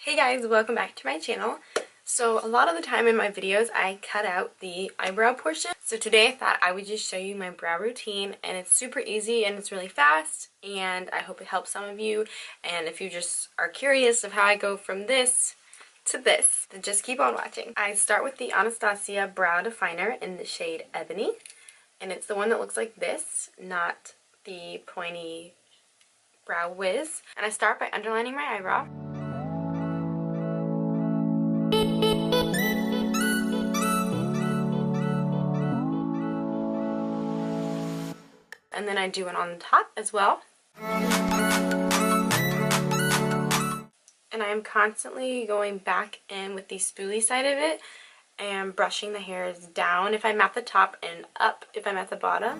Hey guys, welcome back to my channel. So a lot of the time in my videos I cut out the eyebrow portion. So today I thought I would just show you my brow routine, and it's super easy and it's really fast, and I hope it helps some of you. And if you just are curious of how I go from this to this, then just keep on watching. I start with the Anastasia Brow Definer in the shade Ebony, and it's the one that looks like this, not the pointy brow wiz. And I start by underlining my eyebrow. And then I do it on the top as well. And I am constantly going back in with the spoolie side of it and brushing the hairs down if I'm at the top and up if I'm at the bottom.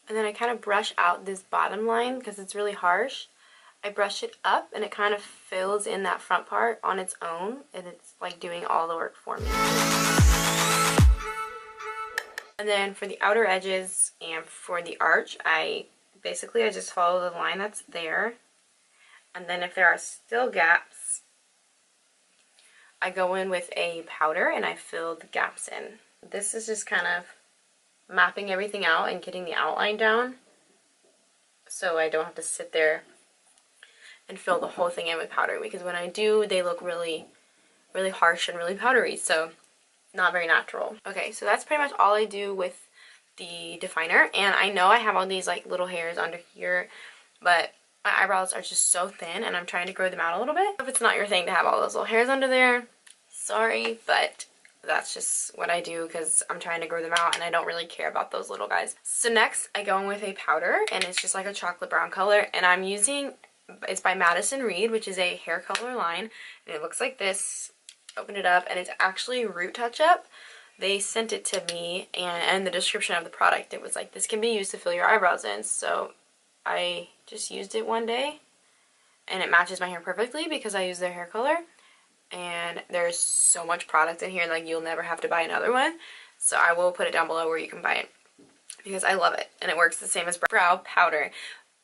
And then I kind of brush out this bottom line because it's really harsh. I brush it up and it kind of fills in that front part on its own, and it's like doing all the work for me. And then for the outer edges and for the arch, I just follow the line that's there. And then if there are still gaps, I go in with a powder and I fill the gaps in. This is just kind of mapping everything out and getting the outline down, so I don't have to sit there and fill the whole thing in with powder, because when I do, they look really harsh and really powdery, so not very natural. Okay, so that's pretty much all I do with the definer. And I know I have all these like little hairs under here, but my eyebrows are just so thin and I'm trying to grow them out a little bit. If it's not your thing to have all those little hairs under there, sorry, but that's just what I do because I'm trying to grow them out and I don't really care about those little guys. So next I go in with a powder, and it's just like a chocolate brown color, and I'm using, it's by Madison Reed, which is a hair color line, and it looks like this. Open it up and it's actually Root Touch Up. They sent it to me, and in the description of the product it was like, this can be used to fill your eyebrows in. So I just used it one day and it matches my hair perfectly because I use their hair color, and there's so much product in here, like you'll never have to buy another one. So I will put it down below where you can buy it because I love it, and it works the same as brow powder.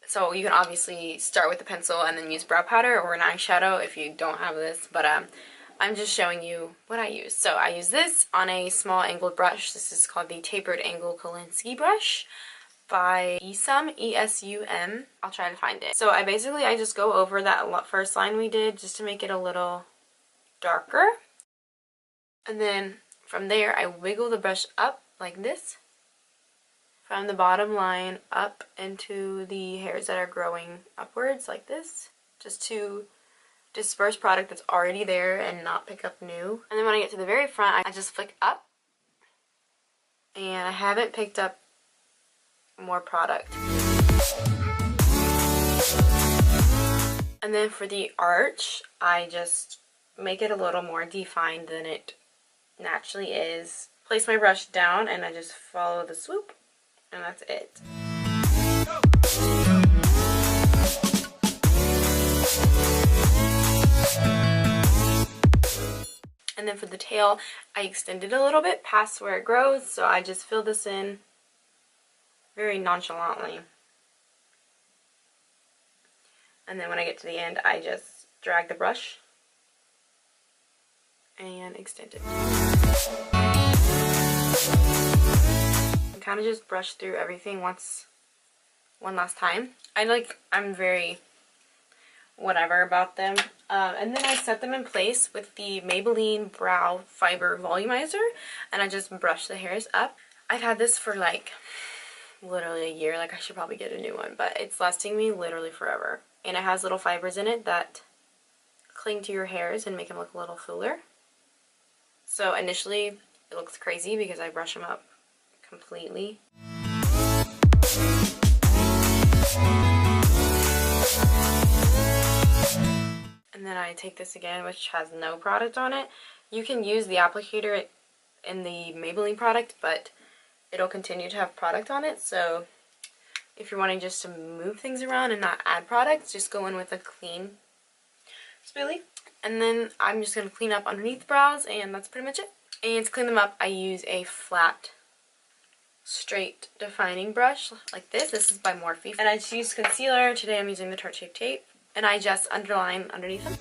So you can obviously start with the pencil and then use brow powder or an eyeshadow if you don't have this, but I'm just showing you what I use. So I use this on a small angled brush. This is called the Tapered Angle Kolinsky brush by Esum, E-S-U-M. I'll try to find it. So I just go over that first line we did just to make it a little darker. And then from there I wiggle the brush up like this, from the bottom line up into the hairs that are growing upwards like this, just to disperse product that's already there and not pick up new. And then when I get to the very front, I just flick up, and I haven't picked up more product. And then for the arch, I just make it a little more defined than it naturally is. Place my brush down and I just follow the swoop, and that's it. And then for the tail, I extend it a little bit past where it grows, so I just fill this in very nonchalantly. And then when I get to the end, I just drag the brush and extend it. And kind of just brush through everything one last time. I'm very whatever about them. And then I set them in place with the Maybelline Brow Fiber Volumizer, and I just brush the hairs up. I've had this for like literally a year. Like I should probably get a new one, but it's lasting me literally forever. And it has little fibers in it that cling to your hairs and make them look a little fuller. So initially it looks crazy because I brush them up completely. And then I take this again, which has no product on it. You can use the applicator in the Maybelline product, but it'll continue to have product on it. So if you're wanting just to move things around and not add products, just go in with a clean spoolie. And then I'm just going to clean up underneath the brows, and that's pretty much it. And to clean them up, I use a flat straight defining brush like this. This is by Morphe. And I just used concealer. Today I'm using the Tarte Shape Tape. And I just underline underneath them.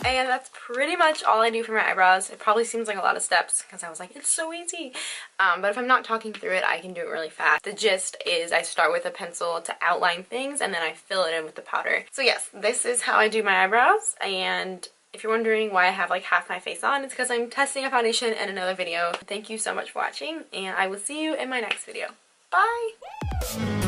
And that's pretty much all I do for my eyebrows. It probably seems like a lot of steps because I was like, it's so easy. But if I'm not talking through it, I can do it really fast. The gist is I start with a pencil to outline things and then I fill it in with the powder. So yes, this is how I do my eyebrows. And if you're wondering why I have like half my face on, it's because I'm testing a foundation in another video. Thank you so much for watching and I will see you in my next video. Bye!